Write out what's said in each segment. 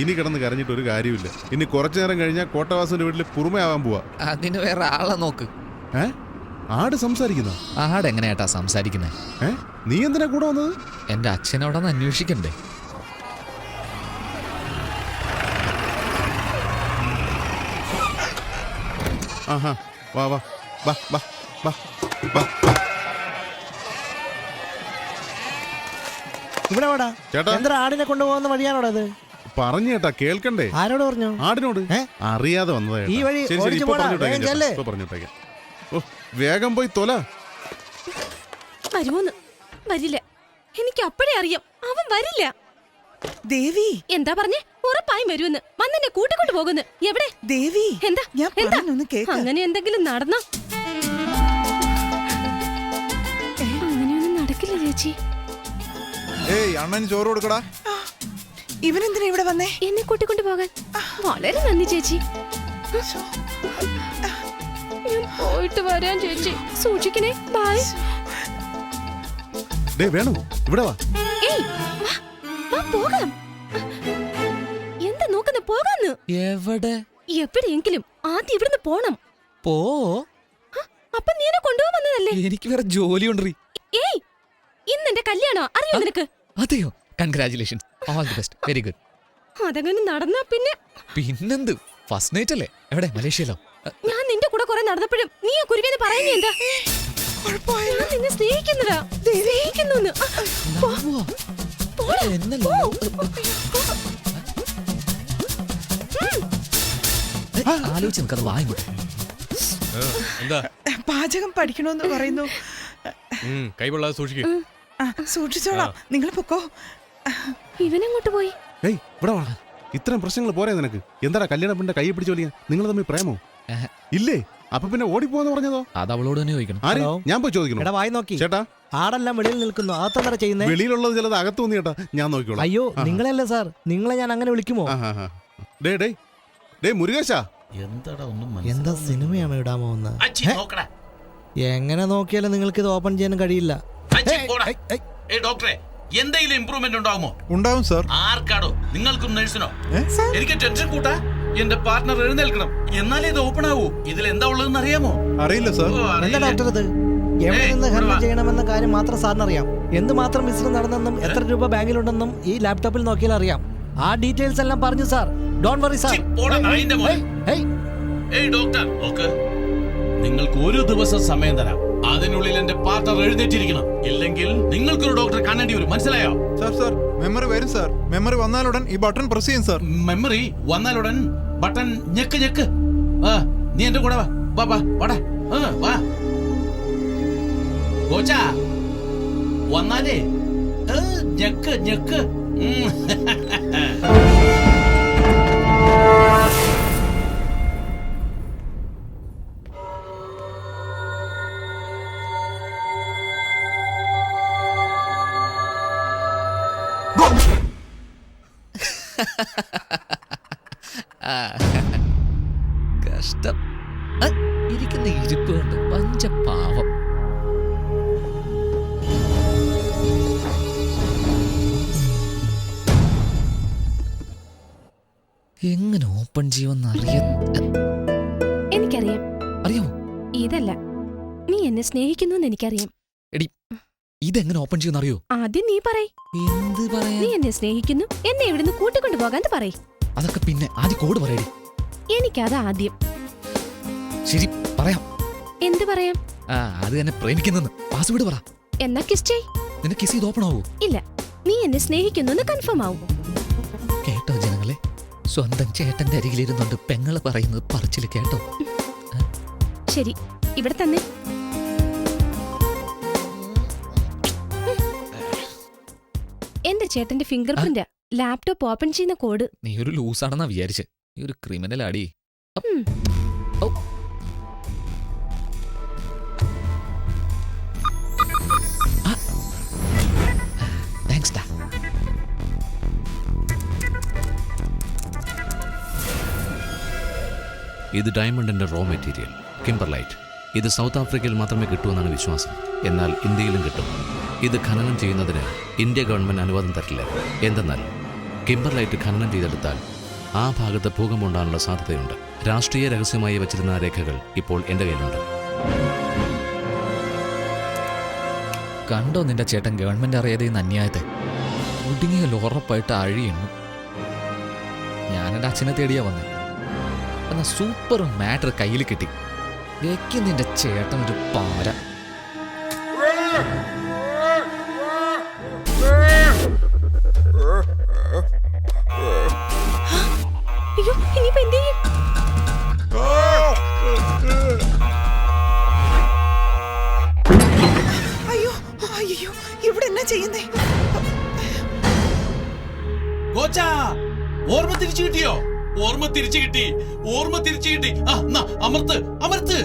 ഇനി കിടന്ന് കരഞ്ഞിട്ട് ഒരു കാര്യമില്ല. ഇനി കുറച്ചു നേരം കഴിഞ്ഞാൽ കോട്ടവാസന്റെ വീട്ടിൽ കുറുമയാവാൻ പോവാ. അതിന് വേറെ ആളെ നോക്ക്. ആട് സംസാരിക്കുന്ന? ആട് എങ്ങനെയാട്ടാ സംസാരിക്കുന്നേ? നീ എന്തിനാ കൂടെ വന്നത്? എന്റെ അച്ഛനോടൊന്ന് അന്വേഷിക്കണ്ടേ? ആഹാ, വാ വാ വാ വാ വാ വാ. ഇവിടെ വാടാ ചേട്ടാ. എന്താ ആടിനെ കൊണ്ടുപോകുന്ന വഴിയാണോടാ അത്? പറഞ്ഞു ചേട്ടാ, കേൾക്കണ്ടേ? ആരോട് പറഞ്ഞു? ആടിനോട്. അറിയാതെ വന്നതാ. ഈ വഴി പറഞ്ഞിട്ടേക്കാം. ഓ, വേഗം പോയി തൊല. വരുമോന്ന്? വരില്ല. എനിക്ക് അപ്പഴേ അറിയാം അവൻ വരില്ല. ദേവി എന്താ പറഞ്ഞേ? ഉറപ്പായും വരുമെന്ന്. വന്നെന്നെ കൂട്ടിക്കൊണ്ട് പോകുന്നു. എവിടെ ദേവി? എന്താ അങ്ങനെ എന്തെങ്കിലും നടന്നോ? അങ്ങനെയൊന്നും നടക്കില്ല ചേച്ചി. ഏയ്, അണ്ണന് ചോറ് കൊടുക്കടാ. ഇവനെന്തിനാ ഇവിടെ വന്നേ? എന്നെ കൂട്ടിക്കൊണ്ട് പോകാൻ. വളരെ നന്ദി ചേച്ചി. ഞാൻ പോയിട്ട് വരാൻ ചേച്ചി. സൂക്ഷിക്കണേ. ബൈ. വേണു, ഇവിടെ വാ. ഏയ്, വാ പോകാം. എന്താ നോക്കുന്ന? പോകാന്ന്. എവിടെ? എവിടെയെങ്കിലും ആദ്യം ഇവിടുന്ന് പോണം. പോ. അപ്പൊ നീ എന്നെ കൊണ്ടുപോകാൻ വന്നതല്ലേ? എനിക്ക് വേറെ ജോലി ഉണ്ടറി. ഏയ്, ഇന്നെന്റെ കല്യാണോ? അറിയോ നിനക്ക്? അതെയോ? Congratulations. All the best. Very good. അതങ്ങനെ നടന്നാ പിന്നെന്ത്? ഫസ്റ്റ് നൈറ്റ് അല്ലേ? എവിടെ? മലേഷ്യയിലോ? ഞാൻ നിന്റെ കൂടെ കുറെ നടന്നപ്പോഴും നീ ആ കുരുവിനെ പറയുന്നേ എന്താ? ഞാൻ നിന്നെ സ്നേഹിക്കുന്നതാ. സ്നേഹിക്കുന്നു. ആലോചിച്ച് നമുക്കത് വാങ്ങിക്കോട്ടെ. പാചകം പഠിക്കണോന്ന് പറയുന്നു. കൈകൊള്ളാതെ സൂക്ഷിക്കും. സൂക്ഷിച്ചോളാം. നിങ്ങൾ പൊക്കോ. ഇവനെങ്ങോട്ട് പോയി? ഏയ്, ഇവിടെ വാ. ഇത്രയും പ്രശ്നങ്ങൾ പോരെ നിനക്ക്? എന്താ കല്യാണ പെണ്ണിന്റെ കൈ പിടിച്ചു വലിയ? നിങ്ങൾ തമ്മിൽ പ്രേമോ? ഇല്ലേ? അപ്പൊ പിന്നെ ഓടിപ്പോന്ന് പറഞ്ഞതോ? അത് അവളോട് തന്നെ ചോദിക്കണം. ഞാൻ പോയി ചോദിക്കണം. എടാ വായി നോക്കി. ചേട്ടാ, ആടെല്ലാം വെളിയിൽ നിൽക്കുന്നു. അകത്തെന്താ ചെയ്യുന്നേ? വെളിയിലുള്ളത് ചിലത് അകത്ത് വന്നു ചേട്ടാ. ഞാൻ നോക്കിക്കോളാം. അയ്യോ, നിങ്ങളല്ലേ സാർ? നിങ്ങളെ ഞാൻ അങ്ങനെ വിളിക്കുമോ? മുരുകേശ, എന്താ സിനിമയാണോ ഇടാമോ എന്ന്? എങ്ങനെ നോക്കിയാലും നിങ്ങൾക്ക് ഇത് ഓപ്പൺ ചെയ്യാൻ കഴിയില്ല. ഡോക്ടറെ, എന്തെങ്കിലും ഇംപ്രൂവ്മെന്റ് ഉണ്ടാവുമോ? ഉണ്ടാവും സാർ. ആർക്കാടോ? നിങ്ങൾക്കും നഴ്സിനോ? എനിക്ക് ടെൻഷൻ കൂട്ടാ. എന്റെ പാർട്ട്ണർ എഴുന്നേൽക്കണം, എന്നാലേ ഇത് ഓപ്പൺ ആവൂ. ഇതിൽ എന്താ ഉള്ളതെന്ന് അറിയാമോ? അറിയില്ല സാർ. എന്താ ഡോക്ടർ ഇത്? എവിടെ നിന്ന് ഹാൻഡിൽ ചെയ്യണമെന്ന കാര്യം മാത്രം സാറിന് അറിയാം. എന്തുമാത്രം ബിസിനസ് നടന്നെന്നും എത്ര രൂപ ബാങ്കിലുണ്ടെന്നും ഈ ലാപ്ടോപ്പിൽ നോക്കിയാൽ അറിയാം. ആ ഡീറ്റെയിൽസ് എല്ലാം പറഞ്ഞു sir. Don't worry sir. Doctor, നോക്ക്, നിങ്ങൾക്ക് ഒരു ദിവസം സമയം തരാം. അതിനുള്ളിൽ എന്റെ പാർട്ണർ എഴുന്നേറ്റിരിക്കണം. ഇല്ലെങ്കിൽ നിങ്ങൾക്കൊരു ഡോക്ടറെ കാണേണ്ടി വരും. മനസ്സിലായോ? സാർ മെമ്മറി വരും സാർ. മെമ്മറി വന്നാലുടൻ ഈ ബട്ടൺ പ്രസ് ചെയ്യും സാർ. മെമ്മറി വന്നാലുടൻ ബട്ടൺ ഞെക്ക്. നീ എന്റെ കൂടെ വാ. കോച്ചാ, വന്നാലേ ഞെക്ക്. കഷ്ടം. ഇരിക്കുന്ന ഇരിപ്പ് കണ്ട് പഞ്ചപാവം. എങ്ങനെ ഓപ്പൺ ചെയ്യുമെന്ന് എനിക്കറിയാം. അറിയാമോ? ഇതല്ല, നീ എന്നെ സ്നേഹിക്കുന്നു എനിക്കറിയാം. എടി, ഇതെങ്ങനെ ഓപ്പൺ ചെയ്യുമെന്ന് അറിയോ? ആദ്യം നീ പറയ്. എന്ത് പറയാ? നീ എന്നെ സ്നേഹിക്കുന്നു, എന്നെ ഇവിടുന്ന് കൂട്ടിക്കൊണ്ടു പോകാൻ പറയ്. അതൊക്കെ പിന്നെ. ആദ്യം കോഡ് പറയടി. എനിക്കത് ആദ്യം. ശരി, പറയാം. എന്ത് പറയാം? അത് എന്നെ പ്രേമിക്കുന്നെന്ന് പാസ്വേഡ് പറ. എന്നാ കിസ് ചെയ്. നിന്നെ കിസ് ചെയ്ത് ഓപ്പൺ ആവൂ? ഇല്ല, നീ എന്നെ സ്നേഹിക്കുന്നു കൺഫേം ആവും. കേട്ടോ ജനങ്ങളെ, സ്വന്തം ചേട്ടന്റെ അരികിലിരുന്നുണ്ട് പെങ്ങള് പറയുന്നത് പറച്ചില് കേട്ടോ? ശരി, ഇവിടെ തന്നെ. എന്റെ ചേട്ടന്റെ ഫിംഗർ പ്രിന്റ് ലാപ്ടോപ്പ് ഓപ്പൺ ചെയ്യുന്ന കോഡ്. നീ ഒരു ലൂസാണെന്നാ വിചാരിച്ച്. നീ ഒരു ക്രിമിനൽ ആടി. താങ്ക്സ് ഡാ. ഇത് ഡയമണ്ടിന്റെ റോ മെറ്റീരിയൽ, കിംബർലൈറ്റ്. ഇത് സൗത്ത് ആഫ്രിക്കയിൽ മാത്രമേ കിട്ടൂവെന്നാണ് വിശ്വാസം. എന്നാൽ ഇന്ത്യയിലും കിട്ടും. ഇത് ഖനനം ചെയ്യുന്നതിന് ഇന്ത്യ ഗവൺമെന്റ് അനുവാദം തരില്ല. എന്തെന്നാൽ കിംബർലൈറ്റ് ഖനനം ചെയ്തെടുത്താൽ ആ ഭാഗത്ത് ഭൂകമ്പം ഉണ്ടാകാനുള്ള സാധ്യതയുണ്ട്. രാഷ്ട്രീയ രഹസ്യമായി വച്ചിരുന്ന ആ രേഖകൾ ഇപ്പോൾ എൻ്റെ കയ്യിലുണ്ട്. കണ്ടോ നിന്റെ ചേട്ടൻ ഗവൺമെന്റ് അറിയാതെ ഇന്ന് അന്യായത്തെ ഒടുങ്ങിയാൽ ഉറപ്പായിട്ട് അഴിയുന്നു. ഞാൻ എൻ്റെ അച്ഛനെ തേടിയാ വന്നത്. എന്നാ സൂപ്പർ മാറ്റർ കയ്യിൽ കിട്ടി. വെക്കും നിന്റെ ചേട്ടൻ ഒരു പാര. അയ്യോ ഇനിയിപ്പോ എന്ത് ചെയ്യും? അയ്യോ അയ്യോ ഇവിടെ എന്നാ ചെയ്യുന്നേ? കോച്ചാ, ഓർമ്മ തിരിച്ചു കിട്ടിയോ? ഓർമ്മ തിരിച്ചു കിട്ടി. ഓർമ്മ തിരിച്ചു കിട്ടി. ആ, എന്നാ, അമർത്ത് അമർത്ത്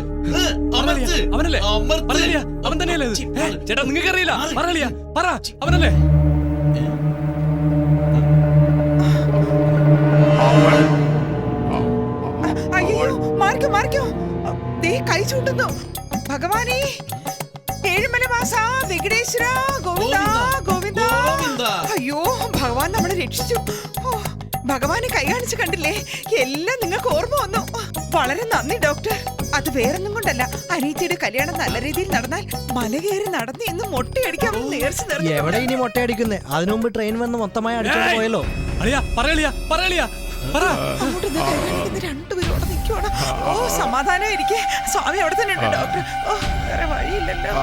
അമർത്ത് അവനല്ലേ? അമർത്ത്. പറഞ്ഞില്ല, അവൻ തന്നെയല്ലേ ഇത്? ചേട്ടാ നിങ്ങൾക്ക് അറിയില്ല? പറയലിയ, പറ, അവനല്ലേ? അയ്യോ മാറിക്കോ മാറിക്കോ. ദേ കൈ ചൂണ്ടുന്നു. ഭഗവാനേ, ഏഴുമല മാസ വെങ്കടേശ്വര ഗോവിന്ദ ഗോവിന്ദ. ഗോവിന്ദ. അയ്യോ ഭഗവാൻ നമ്മളെ രക്ഷിച്ചു. ഓ, ഭഗവാനെ കൈ കാണിച്ച് കണ്ടില്ലേ? എല്ലാം നിങ്ങൾക്ക് ഓർമ്മ വന്നു. വളരെ നന്ദി ഡോക്ടർ. അത് വേറൊന്നും കൊണ്ടല്ല, അനീത്തിയുടെ കല്യാണം നല്ല രീതിയിൽ നടന്നാൽ മല കയറി നടന്ന് ഇന്ന് മൊട്ടയടിക്കാമെന്ന് നേർച്ച എവിടെ ഇനി മുട്ടയടിക്കുന്നേ? അതിനു മുമ്പ് ട്രെയിൻ വന്ന് മൊത്തമായി അടിച്ചോണ്ട് പോയല്ലോ. അളിയാ, പറയലിയ, പറയലിയ, പറ. അങ്ങോട്ട് നിന്ന് കൈ കാണിക്കുന്ന രണ്ടുപേരോടെ നിൽക്കുവാണ്. ഓ സമാധാനം ഇരിക്കെ. സ്വാമി അവിടെ തന്നെ ഉണ്ട് ഡോക്ടർ. ഓ വേറെ വഴിയില്ലല്ലോ.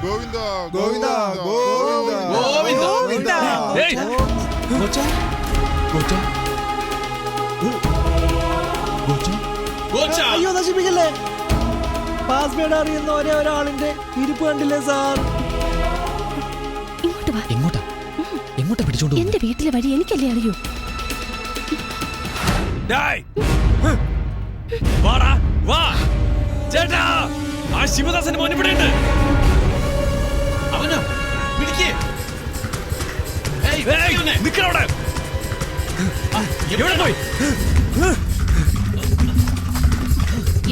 ഗോവിന്ദ ഗോവിന്ദ ഗോവിന്ദ ഗോവിന്ദ. ഏയ്, കോച്ചാ, കോച്ചാ, കോച്ചാ. അയ്യോ നശിപ്പിക്കല്ലേ. പാസ്വേഡ് അറിയുന്ന ഒരേ ഒരാളിന്റെ ഇരിപ്പ് കണ്ടില്ലേ സാർ? ഇങ്ങോട്ട് വാ. എങ്ങോട്ടാ എങ്ങോട്ടാ പിടിച്ചോണ്ട് പോകുന്നത്? എന്റെ വീട്ടിലെ വഴി എനിക്കല്ലേ അറിയൂ. ഡേയ്, വാടാ, വാ. ചേട്ടാ, ആ ശിവദാസന്റെ മോൻ ഇവിടെയുണ്ട്. അവനോ? പിടിക്ക്. ഏയ്, ഏയ്, ഇവനെ. നിക്കടാ അവിടെ. ആ, എവിടെ പോയി?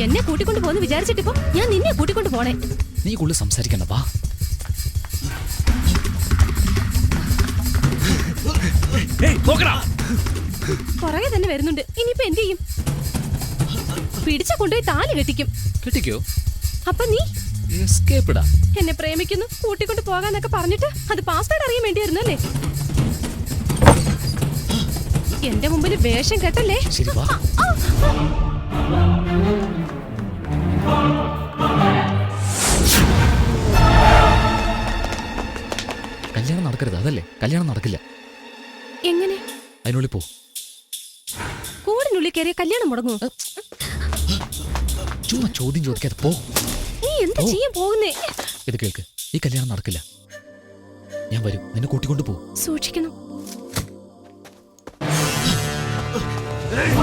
എന്നെ കൂട്ടിക്കൊണ്ട് പോന്ന് വിചാരിച്ചിട്ടിപ്പോ ഞാൻ നിന്നെ കൂട്ടിക്കൊണ്ട് പോണേ. നീ കൂടുതൽ സംസാരിക്കണ്ട, വാ. ഏയ്, നോക്കടാ. പുറകെ തന്നെ വരുന്നുണ്ട്. ഇനിയിപ്പോ എന്ത് ചെയ്യും? പിടിച്ച കൊണ്ടുപോയി താലി കെട്ടിക്കും. കിട്ടിക്കോ? അപ്പൊ നീ എസ്കേപ്പ് ഇടാ. എന്നെ പ്രേമിക്കുന്നു, കൂട്ടിക്കൊണ്ട് പോകാന്നൊക്കെ പറഞ്ഞിട്ട് അത് പാസ്വേഡ് അറിയാൻ വേണ്ടിയായിരുന്നു അല്ലേ? എന്റെ മുമ്പിൽ വേഷം കെട്ടല്ലേ? ശരി, വാ. കല്യാണം നടക്കരുത്, അതല്ലേ? കല്യാണം നടക്കില്ല. എങ്ങനെ? അതിനുള്ളിൽ പോ. കൂടിനുള്ളിൽ കയറിയ കല്യാണം മുടങ്ങുമോ? ചുമ്മാ ചോദ്യം ചോദിക്കാതെ പോ. നീ എന്താ ചെയ്യാൻ പോകുന്നേ? ഇത് കേൾക്ക്, ഈ കല്യാണം നടക്കില്ല. ഞാൻ വരും, നിന്നെ കൂട്ടിക്കൊണ്ട് പോ. സൂക്ഷിക്കണം. ഏയ്,